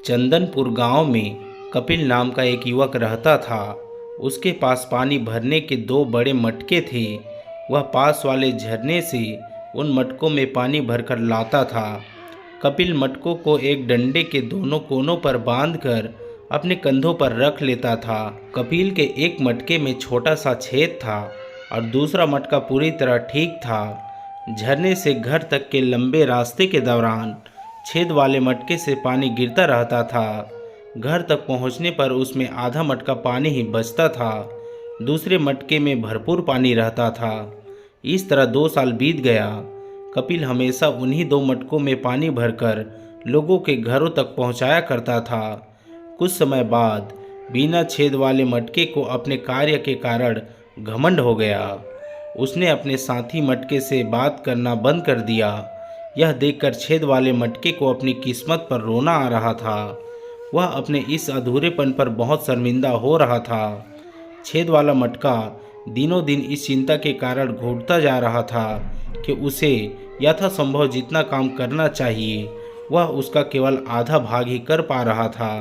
चंदनपुर गांव में कपिल नाम का एक युवक रहता था। उसके पास पानी भरने के दो बड़े मटके थे। वह पास वाले झरने से उन मटकों में पानी भरकर लाता था। कपिल मटकों को एक डंडे के दोनों कोनों पर बांधकर अपने कंधों पर रख लेता था। कपिल के एक मटके में छोटा सा छेद था और दूसरा मटका पूरी तरह ठीक था। झरने से घर तक के लंबे रास्ते के दौरान छेद वाले मटके से पानी गिरता रहता था। घर तक पहुंचने पर उसमें आधा मटका पानी ही बचता था, दूसरे मटके में भरपूर पानी रहता था। इस तरह 2 साल बीत गया। कपिल हमेशा उन्हीं 2 मटकों में पानी भरकर लोगों के घरों तक पहुंचाया करता था। कुछ समय बाद बिना छेद वाले मटके को अपने कार्य के कारण घमंड हो गया। उसने अपने साथी मटके से बात करना बंद कर दिया। यह देखकर छेद वाले मटके को अपनी किस्मत पर रोना आ रहा था। वह अपने इस अधूरेपन पर बहुत शर्मिंदा हो रहा था। छेद वाला मटका दिनों दिन इस चिंता के कारण घुटता जा रहा था कि उसे यथासंभव जितना काम करना चाहिए वह उसका केवल आधा भाग ही कर पा रहा था।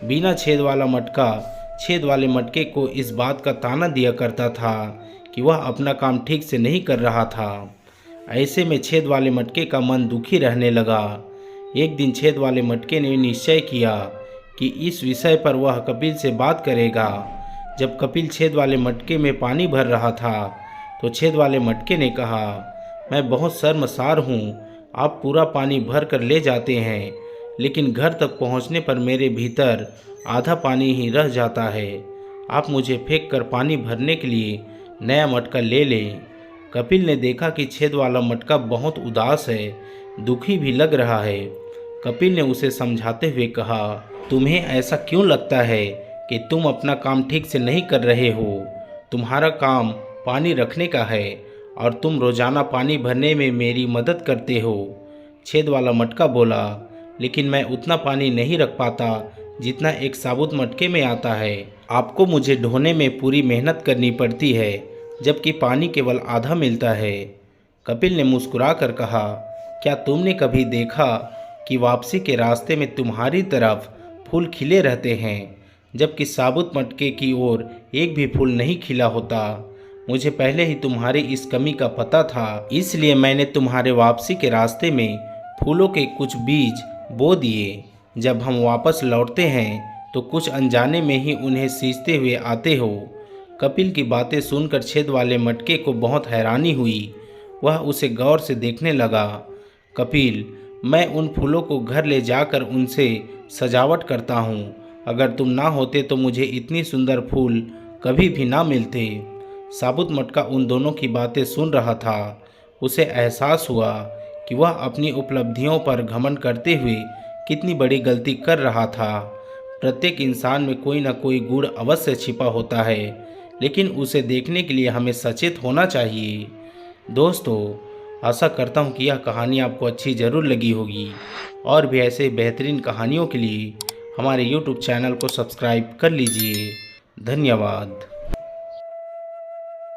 बिना छेद वाला मटका छेद वाले मटके को इस बात का ताना दिया करता था कि वह अपना काम ठीक से नहीं कर रहा था। ऐसे में छेद वाले मटके का मन दुखी रहने लगा। एक दिन छेद वाले मटके ने निश्चय किया कि इस विषय पर वह कपिल से बात करेगा। जब कपिल छेद वाले मटके में पानी भर रहा था तो छेद वाले मटके ने कहा, मैं बहुत शर्मसार हूँ। आप पूरा पानी भर कर ले जाते हैं, लेकिन घर तक पहुँचने पर मेरे भीतर आधा पानी ही रह जाता है। आप मुझे फेंक कर पानी भरने के लिए नया मटका ले लें। कपिल ने देखा कि छेद वाला मटका बहुत उदास है, दुखी भी लग रहा है। कपिल ने उसे समझाते हुए कहा, तुम्हें ऐसा क्यों लगता है कि तुम अपना काम ठीक से नहीं कर रहे हो? तुम्हारा काम पानी रखने का है और तुम रोजाना पानी भरने में मेरी मदद करते हो। छेद वाला मटका बोला, लेकिन मैं उतना पानी नहीं रख पाता जितना एक साबुत मटके में आता है। आपको मुझे ढोने में पूरी मेहनत करनी पड़ती है, जबकि पानी केवल आधा मिलता है। कपिल ने मुस्कुरा कर कहा, क्या तुमने कभी देखा कि वापसी के रास्ते में तुम्हारी तरफ फूल खिले रहते हैं, जबकि साबुत मटके की ओर एक भी फूल नहीं खिला होता? मुझे पहले ही तुम्हारी इस कमी का पता था, इसलिए मैंने तुम्हारे वापसी के रास्ते में फूलों के कुछ बीज बो दिए। जब हम वापस लौटते हैं तो कुछ अनजाने में ही उन्हें सींचते हुए आते हो। कपिल की बातें सुनकर छेद वाले मटके को बहुत हैरानी हुई। वह उसे गौर से देखने लगा। कपिल, मैं उन फूलों को घर ले जाकर उनसे सजावट करता हूँ। अगर तुम ना होते तो मुझे इतनी सुंदर फूल कभी भी ना मिलते। साबुत मटका उन दोनों की बातें सुन रहा था। उसे एहसास हुआ कि वह अपनी उपलब्धियों पर घमंड करते हुए कितनी बड़ी गलती कर रहा था। प्रत्येक इंसान में कोई ना कोई गुण अवश्य छिपा होता है, लेकिन उसे देखने के लिए हमें सचेत होना चाहिए। दोस्तों, आशा करता हूँ कि यह कहानी आपको अच्छी ज़रूर लगी होगी और भी ऐसे बेहतरीन कहानियों के लिए हमारे YouTube चैनल को सब्सक्राइब कर लीजिए। धन्यवाद।